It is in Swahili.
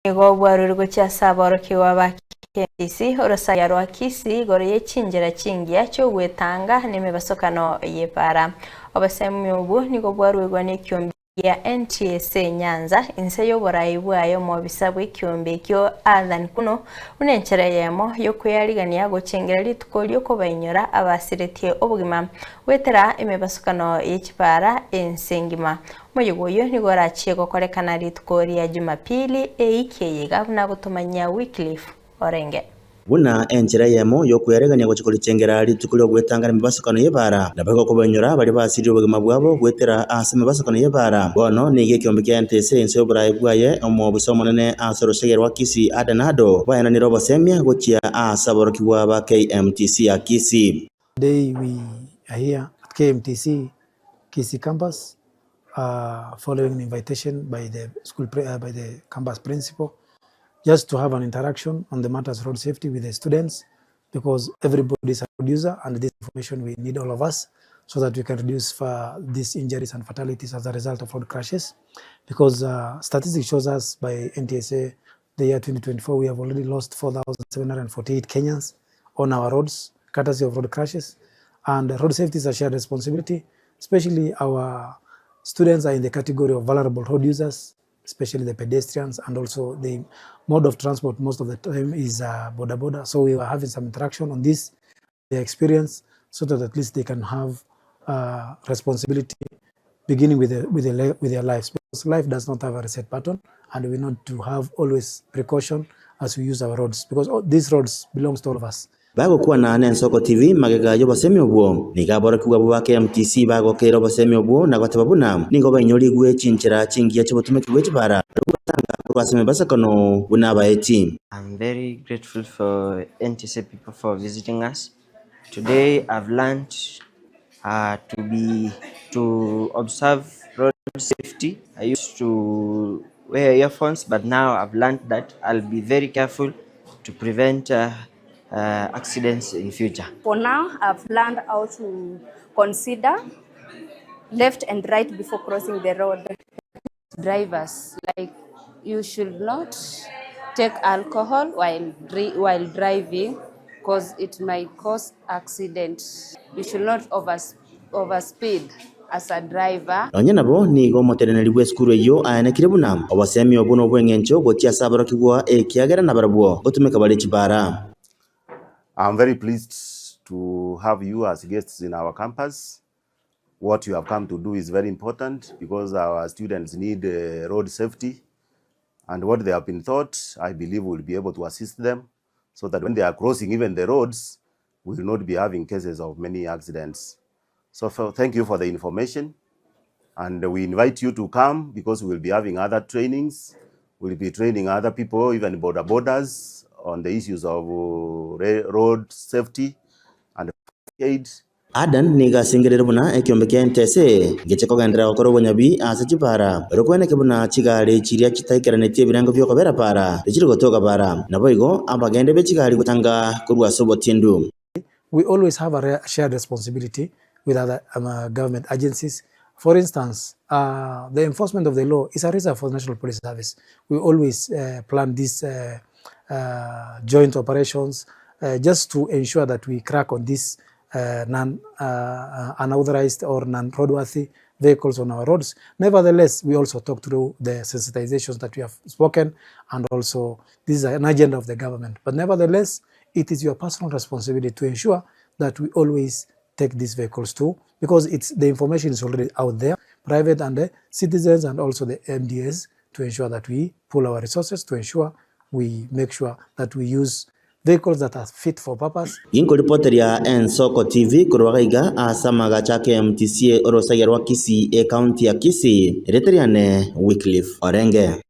Ego bwarurgo cha saboro kiwa bakisi orosaya rwa kisi gore yechinjira chingia cyo Gwetanga n'EMEBASOKANO yepara abasemi ubu niko bwarurwa n'icyombi ya NTSA Nyanza inse y'oburayi bwayo mu bisabwe icyombi cyo Alan kuno unenchereyemo yo kuyarigania gochengera lituko lyo KOBAINYORA ABASIRETIE OBOGIMA GOETERA EMEBASOKANO yechipara ensengima moyogoyo nigorachiye gokorekana lituko lya Jumapili eikeye gavana gutumanya Wycliffe Orenge buna enchera yemo yo kuyareganya gochikoli chengera lituko lyo Gwetanga n'EMEBASOKANO yebara nabako KOBAINYORA bali basiri obogima bwabo GOETERA EMEBASOKANO yebara bono nige kyombi kya NTSA ense y'oburayi bwaye omu bisomo nene asorosege rwa kisi adanado bayana nirobo semia gochia asaborokiwa ba KMTC akisi. Today we are here at KMTC Kisi campus following an invitation by the school by the campus principal just to have an interaction on the matters of road safety with the students, because everybody is a road user and this information we need all of us so that we can reduce these injuries and fatalities as a result of road crashes, because statistics shows us by NTSA the year 2024 we have already lost 4,748 Kenyans on our roads courtesy of road crashes, and road safety is a shared responsibility. Especially our students are in the category of vulnerable road users, especially the pedestrians, and also the mode of transport most of the time is boda. So we are having some interaction on this, their experience, so that at least they can have responsibility beginning with their lives, because life does not have a reset button, and we need to have always precaution as we use our roads, because these roads belongs to all of us. Bago kuwa na Nensoko TV magega yo basemi obwo nigabora kuwa bwa KMTC bago kero basemi obwo na gwatababuna ningo banyoli gwe chinchira chingia chibotumeki wechibara kwa EMEBASOKANO bunaba eti. I'm very grateful for NTSA people for visiting us. Today I've learned to observe road safety. I used to wear earphones, but now I've learned that I'll be very careful to prevent accidents in future. For now, I've learned how to consider left and right before crossing the road. Drivers, like, you should not take alcohol while driving, because it might cause accident. You should not overspeed as a driver. Onye nabo ni go motereneri bwe skuru yo ayana kirebuna obasemi obuno bwengencho gotia sabara kigwa ekiagera nabarabwo gotumeka bali chibara. I'm very pleased to have you as guests in our campus. What you have come to do is very important, because our students need road safety, and what they have been taught, I believe we'll be able to assist them so that when they are crossing even the roads, we will not be having cases of many accidents. So thank you for the information, and we invite you to come, because we will be having other trainings. We'll be training other people, even borders, on the issues of road safety and aid. Adan niga singerera buna ekyombe kya NTSA gecheko gandira okoro bonyabi asachipara rokwene kebuna chigale chiria chitaikerane tie birango byo kobera para echiri gotoka para naboigo abagende bechigale gutanga kurwa sobotindu. We always have a shared responsibility with other government agencies. For instance, the enforcement of the law is a reserve for the National Police Service. We always plan these joint operations just to ensure that we crack on these unauthorized or non-roadworthy vehicles on our roads. Nevertheless, we also talk through the sensitizations that we have spoken, and also this is an agenda of the government. But nevertheless, it is your personal responsibility to ensure that we always take these vehicles too, because the information is already out there, private and the citizens, and also the MDAs, to ensure that we pool our resources, to ensure we make sure that we use vehicles that are fit for purpose. Yinko reporter ya Nensoko TV kurwagaiga asamaga cha KMTC orosaya rwa Kisi county ya Kisi Reteriane Wycliffe Orenge.